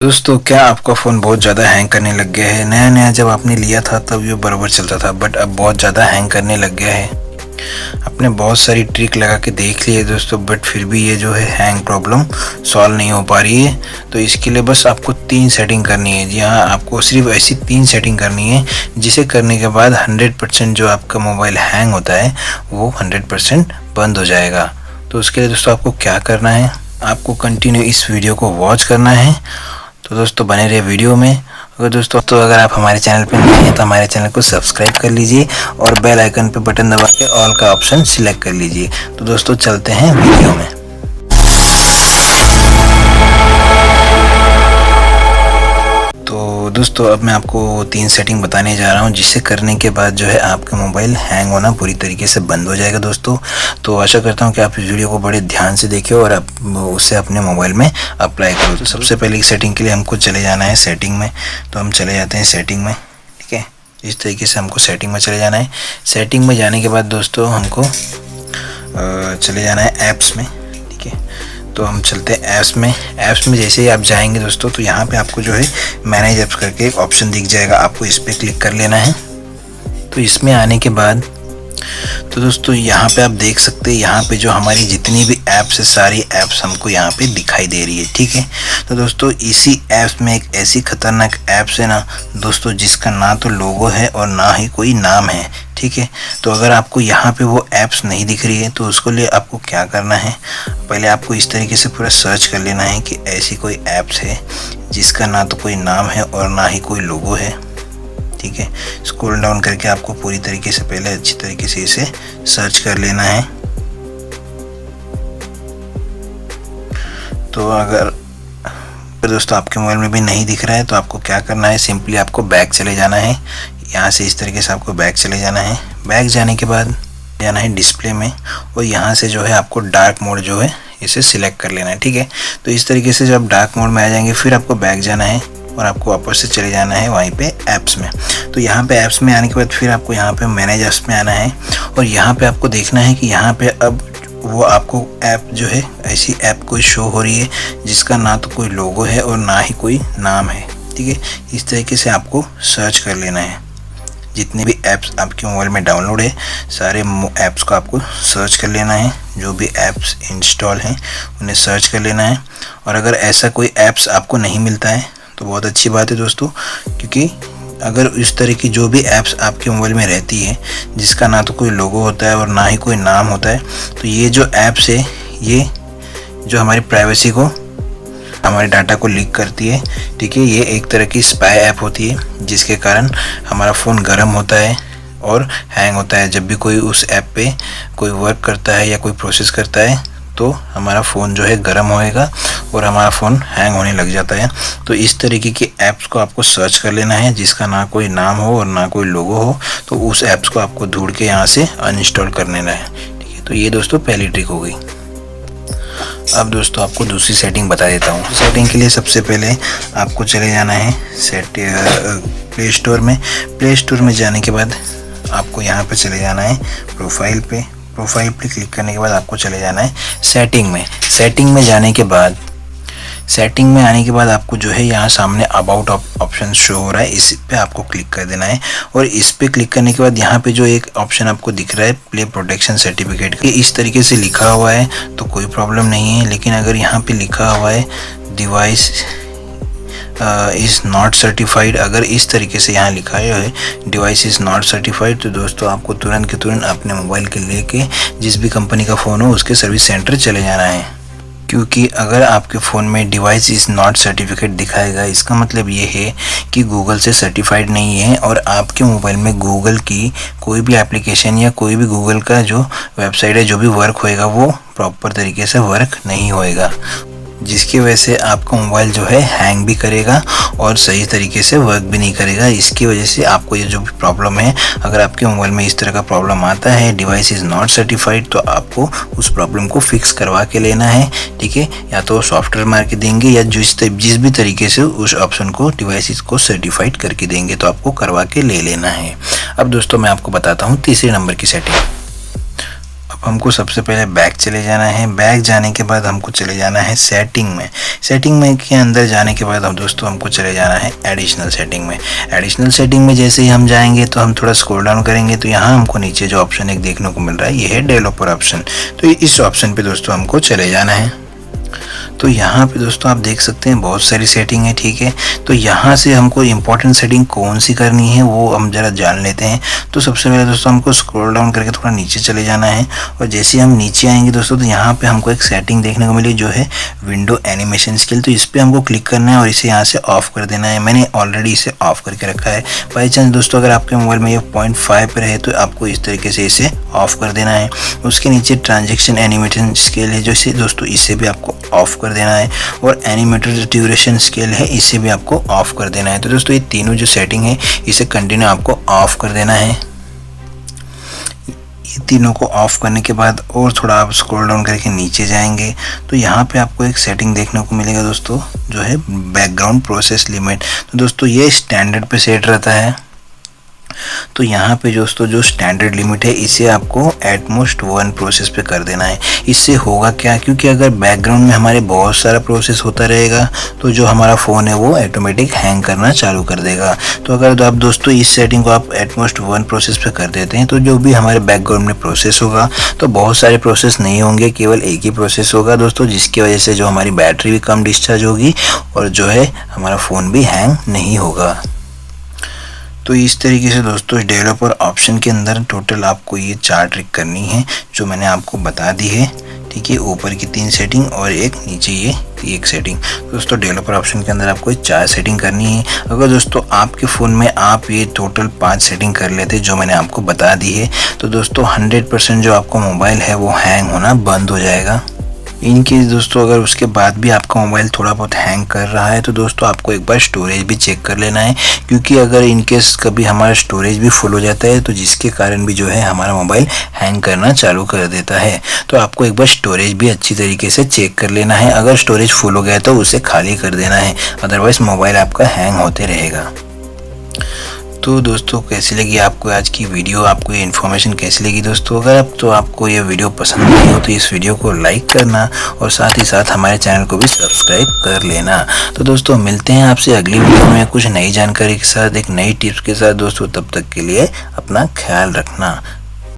दोस्तों, क्या आपका फ़ोन बहुत ज़्यादा हैंग करने लग गया है? नया नया जब आपने लिया था तब ये बराबर चलता था, बट अब बहुत ज़्यादा हैंग करने लग गया है। आपने बहुत सारी ट्रिक लगा के देख ली है दोस्तों, बट फिर भी ये जो है हैंग प्रॉब्लम सॉल्व नहीं हो पा रही है। तो इसके लिए बस आपको 3 सेटिंग करनी है। जी हाँ, आपको सिर्फ ऐसी 3 सेटिंग करनी है जिसे करने के बाद 100% जो आपका मोबाइल हैंग होता है वो 100% बंद हो जाएगा। तो उसके लिए दोस्तों आपको क्या करना है, आपको कंटिन्यू इस वीडियो को वॉच करना है। तो दोस्तों बने रहे वीडियो में। अगर आप हमारे चैनल पर नए हैं तो हमारे चैनल को सब्सक्राइब कर लीजिए और बेल आइकन पे बटन दबा के ऑल का ऑप्शन सिलेक्ट कर लीजिए। तो दोस्तों चलते हैं वीडियो में। तो दोस्तों अब मैं आपको 3 सेटिंग बताने जा रहा हूं जिसे करने के बाद जो है आपका मोबाइल हैंग होना पूरी तरीके से बंद हो जाएगा दोस्तों। तो आशा करता हूं कि आप इस वीडियो को बड़े ध्यान से देखिए और आप उसे अपने मोबाइल में अप्लाई करो। तो सबसे पहले सेटिंग के लिए हमको चले जाना है सेटिंग में। तो हम चले जाते हैं सेटिंग में, ठीक है। इस तरीके से हमको सेटिंग में चले जाना है। सेटिंग में जाने के बाद दोस्तों हमको चले जाना है ऐप्स में, ठीक है। तो हम चलते हैं ऐप्स में। ऐप्स में जैसे ही आप जाएंगे दोस्तों तो यहाँ पे आपको जो है मैनेज ऐप्स करके एक ऑप्शन दिख जाएगा, आपको इस पर क्लिक कर लेना है। तो इसमें आने के बाद तो दोस्तों यहाँ पे आप देख सकते हैं, यहाँ पे जो हमारी जितनी भी ऐप्स है सारी ऐप्स हमको यहाँ पे दिखाई दे रही है, ठीक है। तो दोस्तों इसी ऐप्स में एक ऐसी खतरनाक ऐप्स है ना दोस्तों, जिसका ना तो लोगो है और ना ही कोई नाम है, ठीक है। तो अगर आपको यहाँ पे वो ऐप्स नहीं दिख रही है तो उसको लिए आपको क्या करना है, पहले आपको इस तरीके से पूरा सर्च कर लेना है कि ऐसी कोई ऐप्स है जिसका ना तो कोई नाम है और ना ही कोई लोगो है, ठीक है। स्क्रॉल डाउन करके आपको पूरी तरीके से पहले अच्छी तरीके से इसे सर्च कर लेना है। तो अगर दोस्तों आपके मोबाइल में भी नहीं दिख रहा है तो आपको क्या करना है, सिंपली आपको बैक चले जाना है। यहाँ से इस तरीके से आपको बैक चले जाना है। बैक जाने के बाद जाना है डिस्प्ले में और यहाँ से जो है आपको डार्क मोड जो है इसे सिलेक्ट कर लेना है, ठीक है। तो इस तरीके से जब डार्क मोड में आ जाएंगे फिर आपको बैक जाना है और आपको वापस से चले जाना है वहीं पे ऐप्स में। तो यहाँ पे ऐप्स में आने के बाद फिर आपको यहाँ पे मैनेज ऐप्स में आना है और यहाँ पे आपको देखना है कि यहाँ पे अब वो आपको ऐप जो है ऐसी ऐप कोई शो हो रही है जिसका ना तो कोई लोगो है और ना ही कोई नाम है, ठीक है। इस तरीके से आपको सर्च कर लेना है। जितने भी ऐप्स आपके मोबाइल में डाउनलोड है सारे ऐप्स को आपको सर्च कर लेना है। जो भी ऐप्स इंस्टॉल हैं उन्हें सर्च कर लेना है। और अगर ऐसा कोई ऐप्स आपको नहीं मिलता है तो बहुत अच्छी बात है दोस्तों, क्योंकि अगर इस तरह की जो भी ऐप्स आपके मोबाइल में रहती है जिसका ना तो कोई लोगो होता है और ना ही कोई नाम होता है, तो ये जो ऐप्स है ये जो हमारी प्राइवेसी को, हमारे डाटा को लीक करती है, ठीक है। ये एक तरह की स्पाई ऐप होती है जिसके कारण हमारा फ़ोन गर्म होता है और हैंग होता है। जब भी कोई उस ऐप पे कोई वर्क करता है या कोई प्रोसेस करता है तो हमारा फ़ोन जो है गर्म होएगा और हमारा फ़ोन हैंग होने लग जाता है। तो इस तरीके की ऐप्स को आपको सर्च कर लेना है जिसका ना कोई नाम हो और ना कोई लोगो हो। तो उस ऐप्स को आपको ढूंढ के यहाँ से अनइंस्टॉल कर लेना है, ठीक है। तो ये दोस्तों पहली ट्रिक हो गई। अब दोस्तों आपको दूसरी सेटिंग बता देता हूँ। सेटिंग के लिए सबसे पहले आपको चले जाना है प्ले स्टोर में। प्ले स्टोर में जाने के बाद आपको यहाँ पे चले जाना है प्रोफाइल पे। प्रोफाइल पे क्लिक करने के बाद आपको चले जाना है सेटिंग में। सेटिंग में जाने के बाद सेटिंग में आने के बाद आपको जो है यहाँ सामने अबाउट ऑप्शन शो हो रहा है, इस पे आपको क्लिक कर देना है। और इस पे क्लिक करने के बाद यहाँ पे जो एक ऑप्शन आपको दिख रहा है प्ले प्रोटेक्शन सर्टिफिकेट, इस तरीके से लिखा हुआ है तो कोई प्रॉब्लम नहीं है। लेकिन अगर यहाँ पे लिखा हुआ है डिवाइस इज़ नॉट सर्टिफाइड, अगर इस तरीके से यहाँ लिखा है डिवाइस इज़ नॉट सर्टिफाइड, तो दोस्तों आपको तुरंत के तुरंत अपने मोबाइल के लेके जिस भी कंपनी का फ़ोन हो उसके सर्विस सेंटर चले जाना है। क्योंकि अगर आपके फ़ोन में डिवाइस इज़ नॉट सर्टिफिकेट दिखाएगा इसका मतलब ये है कि गूगल से सर्टिफाइड नहीं है और आपके मोबाइल में गूगल की कोई भी एप्लीकेशन या कोई भी गूगल का जो वेबसाइट है जो भी वर्क होएगा वो प्रॉपर तरीके से वर्क नहीं होएगा, जिसकी वजह से आपका मोबाइल जो है हैंग भी करेगा और सही तरीके से वर्क भी नहीं करेगा। इसकी वजह से आपको ये जो भी प्रॉब्लम है, अगर आपके मोबाइल में इस तरह का प्रॉब्लम आता है डिवाइस इज़ नॉट सर्टिफाइड, तो आपको उस प्रॉब्लम को फिक्स करवा के लेना है, ठीक है। या तो सॉफ्टवेयर मार के देंगे या जिस भी तरीके से उस ऑप्शन को डिवाइस को सर्टिफाइड करके देंगे तो आपको करवा के ले लेना है। अब दोस्तों मैं आपको बताता हूँ तीसरे नंबर की सेटिंग। हमको सबसे पहले बैक चले जाना है। बैक जाने के बाद हमको चले जाना है सेटिंग में। सेटिंग में के अंदर जाने के बाद हम दोस्तों हमको चले जाना है एडिशनल सेटिंग में। एडिशनल सेटिंग में जैसे ही हम जाएंगे तो हम थोड़ा स्क्रॉल डाउन करेंगे तो यहाँ हमको नीचे जो ऑप्शन एक देखने को मिल रहा है ये है डेवलपर ऑप्शन। तो इस ऑप्शन पे दोस्तों हमको चले जाना है। तो यहाँ पे दोस्तों आप देख सकते हैं बहुत सारी सेटिंग है, ठीक है। तो यहाँ से हमको इम्पोर्टेंट सेटिंग कौन सी करनी है वो हम ज़रा जान लेते हैं। तो सबसे पहले दोस्तों हमको स्क्रॉल डाउन करके थोड़ा नीचे चले जाना है और जैसे ही हम नीचे आएंगे दोस्तों तो यहाँ पे हमको एक सेटिंग देखने को मिली जो है विंडो एनिमेशन स्केल। तो इस पर हमको क्लिक करना है और इसे यहाँ से ऑफ कर देना है। मैंने ऑलरेडी इसे ऑफ करके रखा है। बाई चांस दोस्तों अगर आपके मोबाइल में ये 0.5 पर है तो आपको इस तरीके से इसे ऑफ कर देना है। उसके नीचे ट्रांजेक्शन एनिमेशन स्केल है जो इसे दोस्तों इसे भी आपको ऑफ कर देना है और एनिमेटेड ड्यूरेशन स्केल है इसे भी आपको ऑफ कर देना है। तो दोस्तों ये तीनों जो सेटिंग है इसे कंटिन्यू आपको ऑफ कर देना है। ये तीनों को ऑफ करने के बाद और थोड़ा आप स्क्रॉल डाउन करके नीचे जाएंगे तो यहाँ पे आपको एक सेटिंग देखने को मिलेगा दोस्तों जो है बैकग्राउंड प्रोसेस लिमिट। तो दोस्तों ये स्टैंडर्ड पे सेट रहता है। तो यहाँ पे दोस्तों जो स्टैंडर्ड लिमिट है इसे आपको एटमोस्ट 1 प्रोसेस पे कर देना है। इससे होगा क्या, क्योंकि अगर बैकग्राउंड में हमारे बहुत सारा प्रोसेस होता रहेगा तो जो हमारा फ़ोन है वो ऑटोमेटिक हैंग करना चालू कर देगा। तो अगर आप दोस्तों इस सेटिंग को आप एटमोस्ट 1 प्रोसेस पे कर देते हैं तो जो भी हमारे बैकग्राउंड में प्रोसेस होगा तो बहुत सारे प्रोसेस नहीं होंगे, केवल एक ही प्रोसेस होगा दोस्तों, जिसकी वजह से जो हमारी बैटरी भी कम डिस्चार्ज होगी और जो है हमारा फ़ोन भी हैंग नहीं होगा। तो इस तरीके से दोस्तों डेवलपर ऑप्शन के अंदर टोटल आपको ये 4 ट्रिक करनी है जो मैंने आपको बता दी है, ठीक है। ऊपर की 3 सेटिंग और एक नीचे ये एक सेटिंग। दोस्तों डेवलपर ऑप्शन के अंदर आपको 4 सेटिंग करनी है। अगर दोस्तों आपके फ़ोन में आप ये टोटल 5 सेटिंग कर लेते जो मैंने आपको बता दी है तो दोस्तों 100% जो आपका मोबाइल है वो हैंग होना बंद हो जाएगा। इन केस दोस्तों अगर उसके बाद भी आपका मोबाइल थोड़ा बहुत हैंग कर रहा है तो दोस्तों आपको एक बार स्टोरेज भी चेक कर लेना है, क्योंकि अगर इन केस कभी हमारा स्टोरेज भी फुल हो जाता है तो जिसके कारण भी जो है हमारा मोबाइल हैंग करना चालू कर देता है। तो आपको एक बार स्टोरेज भी अच्छी तरीके से चेक कर लेना है। अगर स्टोरेज फुल हो गया तो उसे खाली कर देना है, अदरवाइज मोबाइल आपका हैंग होते रहेगा। तो दोस्तों कैसी लगी आपको आज की वीडियो, आपको ये इन्फॉर्मेशन कैसी लगी दोस्तों? अगर आपको ये वीडियो पसंद आई हो तो इस वीडियो को लाइक करना और साथ ही साथ हमारे चैनल को भी सब्सक्राइब कर लेना। तो दोस्तों मिलते हैं आपसे अगली वीडियो में कुछ नई जानकारी के साथ, एक नई टिप्स के साथ दोस्तों। तब तक के लिए अपना ख्याल रखना।